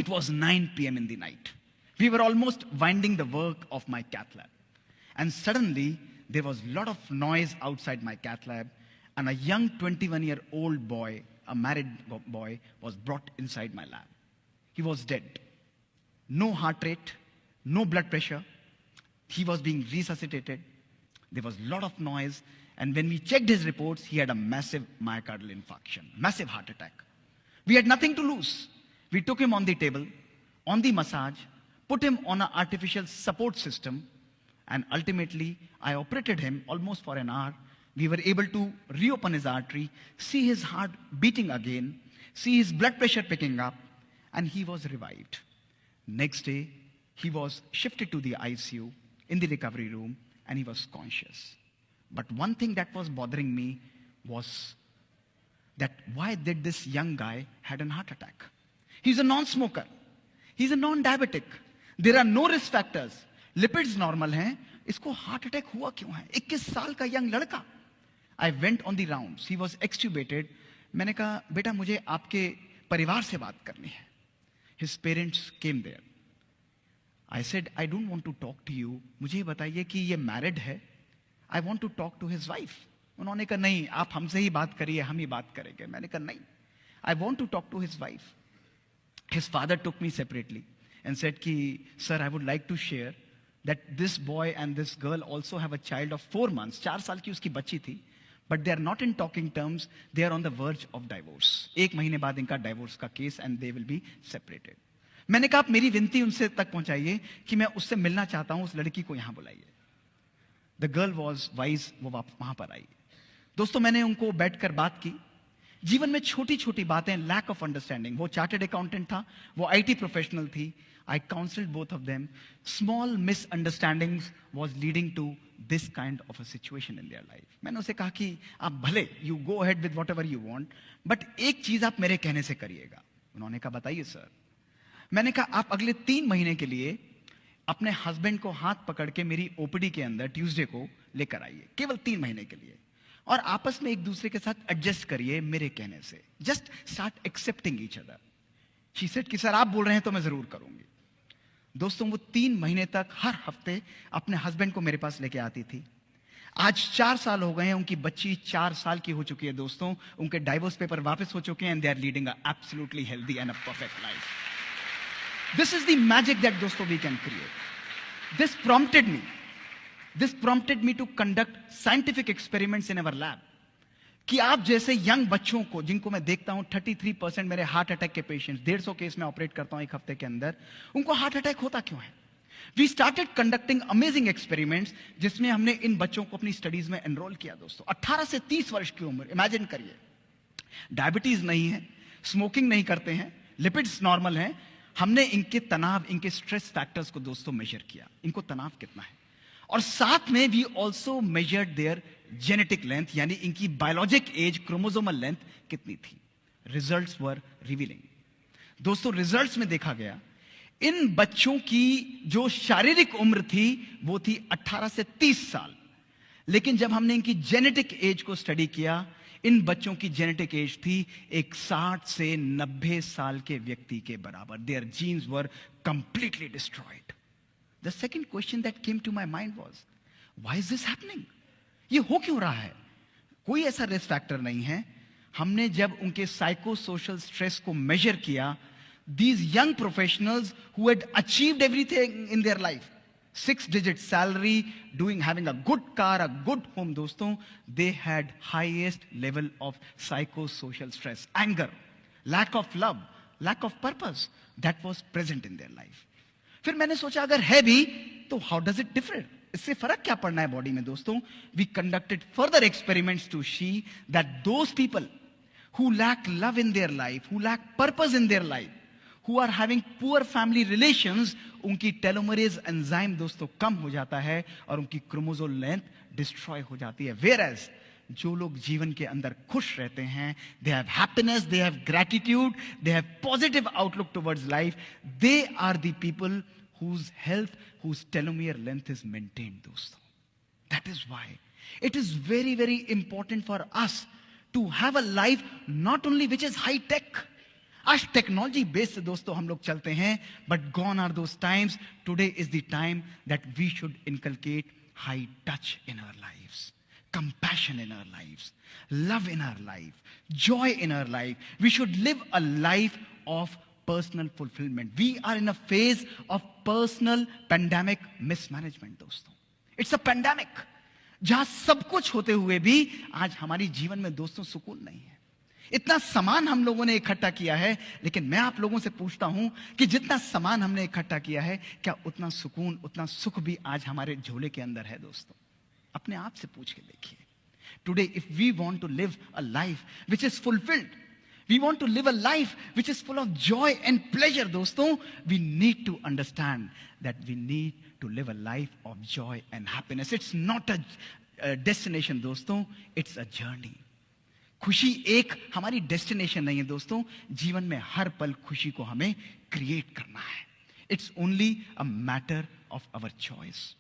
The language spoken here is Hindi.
It was 9 p.m. in the night. We were almost winding the work of my cath lab. And suddenly, there was a lot of noise outside my cath lab, and a young 21-year-old boy, a married boy, was brought inside my lab. He was dead. No heart rate, no blood pressure. He was being resuscitated. There was a lot of noise. And when we checked his reports, he had a massive myocardial infarction, massive heart attack. We had nothing to lose. We took him on the table, on the massage, put him on an artificial support system, and ultimately, I operated him almost for an hour. We were able to reopen his artery, see his heart beating again, see his blood pressure picking up, and he was revived. Next day, he was shifted to the ICU in the recovery room, and he was conscious. But one thing that was bothering me was that why did this young guy had a heart attack? He's a non-smoker. He's a non-diabetic. There are no risk factors. Lipids normal हैं. इसको heart attack हुआ क्यों है? 21 साल का young लड़का. I went on the rounds. He was extubated. मैंने कहा, बेटा मुझे आपके परिवार से बात करनी है. His parents came there. I said, I don't want to talk to you. मुझे बताइए कि ये married है. I want to talk to his wife. उन्होंने कहा नहीं, आप हमसे ही बात करिए, हम ही बात करेंगे. मैंने कहा नहीं. I want to talk to his wife. His father took me separately and said कि, sir, I would like to share that this boy and this girl also have a child of 4 months. 4 साल की उसकी बच्ची थी. But they are not in talking terms. They are on the verge of divorce. 1 महीने बाद इनका divorce का case and they will be separated. मैंने कहा आप मेरी विनती उनसे तक पहुंचाइए कि मैं उससे मिलना चाहता हूं, उस लड़की को यहां बुलाइए. The girl was wise. वो वहां पर आई. दोस्तों मैंने उनको बैठकर बात की. जीवन में छोटी छोटी बातें, lack of understanding. वो चार्टर्ड अकाउंटेंट था, वो IT प्रोफेशनल थी. I counseled both of them. Small misunderstandings was leading to this kind of a situation in their life. मैंने उसे कहा कि आप भले you go ahead with whatever you want, but एक चीज आप मेरे कहने से करिएगा. उन्होंने कहा बताइए सर. मैंने कहा आप अगले 3 महीने के लिए अपने हस्बैंड को हाथ पकड़ के मेरी ओपीडी के अंदर ट्यूसडे को लेकर आइए, केवल 3 महीने के लिए, और आपस में एक दूसरे के साथ एडजस्ट करिए मेरे कहने से. Just start accepting each other. She said कि सर आप बोल रहे हैं तो मैं जरूर करूंगी. दोस्तों वो 3 महीने तक हर हफ्ते अपने हस्बैंड को मेरे पास लेके आती थी. आज 4 साल हो गए हैं. उनकी बच्ची 4 साल की हो चुकी है दोस्तों. उनके डाइवोर्स पेपर वापस हो चुके हैं and they are leading a absolutely healthy and a perfect life. This is the magic that दोस्तों we can create. This prompted me to conduct scientific experiments in our lab. कि आप जैसे यंग बच्चों को, जिनको मैं देखता हूं 33% मेरे हार्ट अटैक के पेशेंट्स, 150 केस में ऑपरेट करता हूं 1 हफ्ते के अंदर, उनको हार्ट अटैक होता क्यों है? We started conducting amazing experiments, जिसमें हमने इन बच्चों को अपनी स्टडीज में एनरोल किया. दोस्तों 18 से 30 वर्ष की उम्र, इमेजिन करिए. डायबिटीज नहीं है, स्मोकिंग नहीं करते हैं, लिपिड्स नॉर्मल हैं. हमने इनके तनाव, इनके स्ट्रेस फैक्टर्स को दोस्तों मेजर किया. इनको तनाव कितना है, और साथ में we also measured their genetic length, यानी इनकी बायोलॉजिक एज, क्रोमोसोमल लेंथ कितनी थी. Results were revealing. दोस्तों रिजल्ट्स में देखा गया इन बच्चों की जो शारीरिक उम्र थी वो थी 18 से 30 साल, लेकिन जब हमने इनकी जेनेटिक एज को स्टडी किया, इन बच्चों की जेनेटिक एज थी एक 60 से 90 साल के व्यक्ति के बराबर. Their genes were completely destroyed. The second question that came to my mind was, why is this happening? ये हो क्यों रहा है? कोई ऐसा रिस्क फैक्टर नहीं है. हमने जब उनके साइको सोशल स्ट्रेस को मेजर किया, these young professionals who had achieved everything in their life, 6-digit salary, having a good car, a good home, दोस्तों, they had highest level of psychosocial stress, anger, lack of love, lack of purpose that was present in their life. फिर मैंने सोचा अगर है भी तो how does it differ? इससे फर्क क्या पड़ना है बॉडी में दोस्तों? We conducted further experiments to see that those people who lack love in their life, who lack purpose in their life, who are having poor family relations, उनकी telomerase enzyme दोस्तों कम हो जाता है और उनकी क्रोमोसोम लेंथ डिस्ट्रॉय हो जाती है. Whereas जो लोग जीवन के अंदर खुश रहते हैं, they have happiness, they have gratitude, they have positive outlook towards life, they are the people whose health, whose telomere length is maintained दोस्तों. That is why it is very, very important for us to have a life not only which is high tech. आज टेक्नोलॉजी बेस्ड दोस्तों हम लोग चलते हैं, but gone are those times. Today is the time that we should inculcate high touch in our lives, compassion in our lives, love in our life, joy in our life. We should live a life of personal fulfillment. We are in a phase of personal pandemic mismanagement दोस्तों. It's a pandemic. जहां सब कुछ होते हुए भी आज हमारी जीवन में दोस्तों सुकून नहीं है. इतना सामान हम लोगों ने इकट्ठा किया है, लेकिन मैं आप लोगों से पूछता हूं कि जितना सामान हमने इकट्ठा किया है, क्या उतना सुकून, उतना सुख भी आज हमारे झोले के अंदर है दोस्तों? अपने आप से पूछ के देखिए. Today if we want to live a life which is fulfilled, we want to live a life which is full of joy and pleasure दोस्तों, we need to understand that we need to live a life of joy and happiness. It's not a destination दोस्तों, इट्स अ जर्नी. खुशी एक हमारी डेस्टिनेशन नहीं है दोस्तों. जीवन में हर पल खुशी को हमें क्रिएट करना है. It's only a matter of our choice.